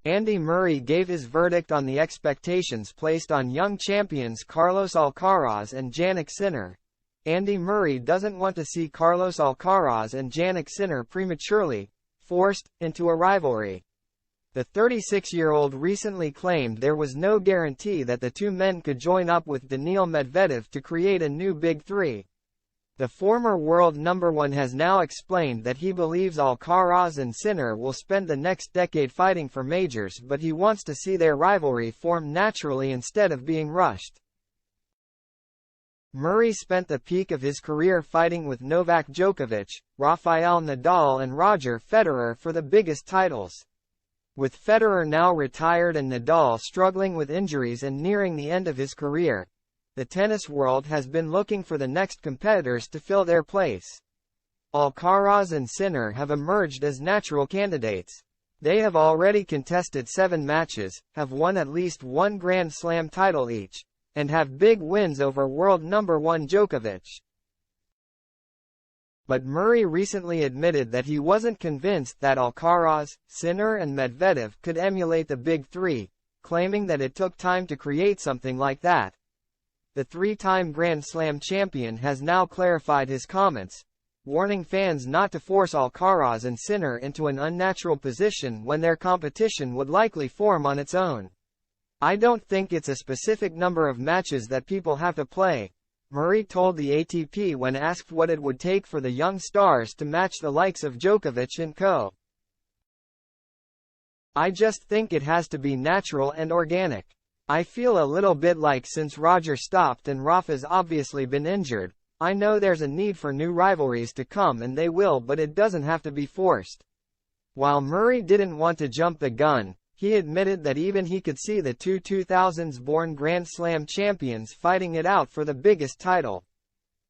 Andy Murray gave his verdict on the expectations placed on young champions Carlos Alcaraz and Jannik Sinner. Andy Murray doesn't want to see Carlos Alcaraz and Jannik Sinner prematurely forced into a rivalry. The 36-year-old recently claimed there was no guarantee that the two men could join up with Daniil Medvedev to create a new Big Three. The former world number one has now explained that he believes Alcaraz and Sinner will spend the next decade fighting for majors, but he wants to see their rivalry form naturally instead of being rushed. Murray spent the peak of his career fighting with Novak Djokovic, Rafael Nadal and Roger Federer for the biggest titles. With Federer now retired and Nadal struggling with injuries and nearing the end of his career, the tennis world has been looking for the next competitors to fill their place. Alcaraz and Sinner have emerged as natural candidates. They have already contested 7 matches, have won at least one Grand Slam title each, and have big wins over world number one Djokovic. But Murray recently admitted that he wasn't convinced that Alcaraz, Sinner and Medvedev could emulate the Big Three, claiming that it took time to create something like that. The 3-time Grand Slam champion has now clarified his comments, warning fans not to force Alcaraz and Sinner into an unnatural position when their competition would likely form on its own. "I don't think it's a specific number of matches that people have to play," Murray told the ATP when asked what it would take for the young stars to match the likes of Djokovic and co. "I just think it has to be natural and organic. I feel a little bit like since Roger stopped and Rafa's obviously been injured, I know there's a need for new rivalries to come and they will, but it doesn't have to be forced." While Murray didn't want to jump the gun, he admitted that even he could see the two 2000s-born Grand Slam champions fighting it out for the biggest title.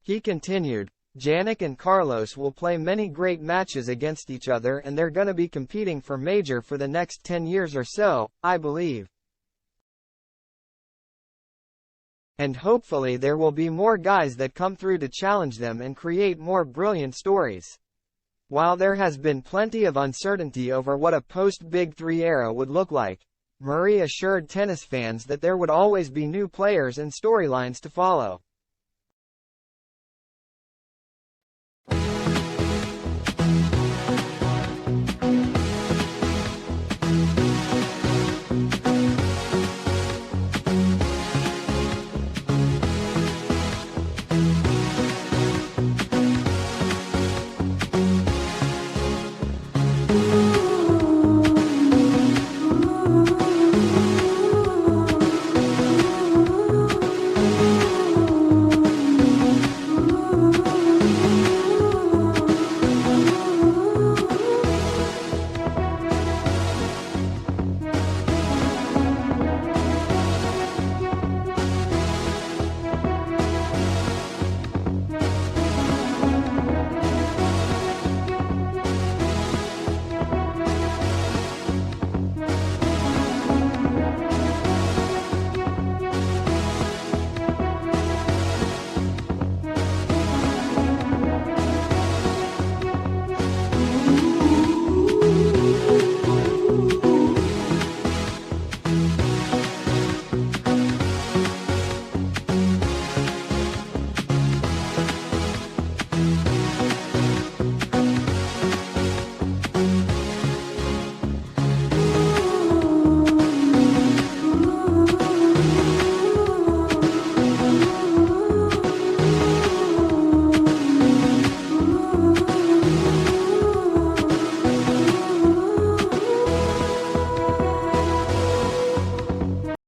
He continued, "Jannik and Carlos will play many great matches against each other and they're gonna be competing for major for the next 10 years or so, I believe. And hopefully there will be more guys that come through to challenge them and create more brilliant stories." While there has been plenty of uncertainty over what a post-Big Three era would look like, Murray assured tennis fans that there would always be new players and storylines to follow.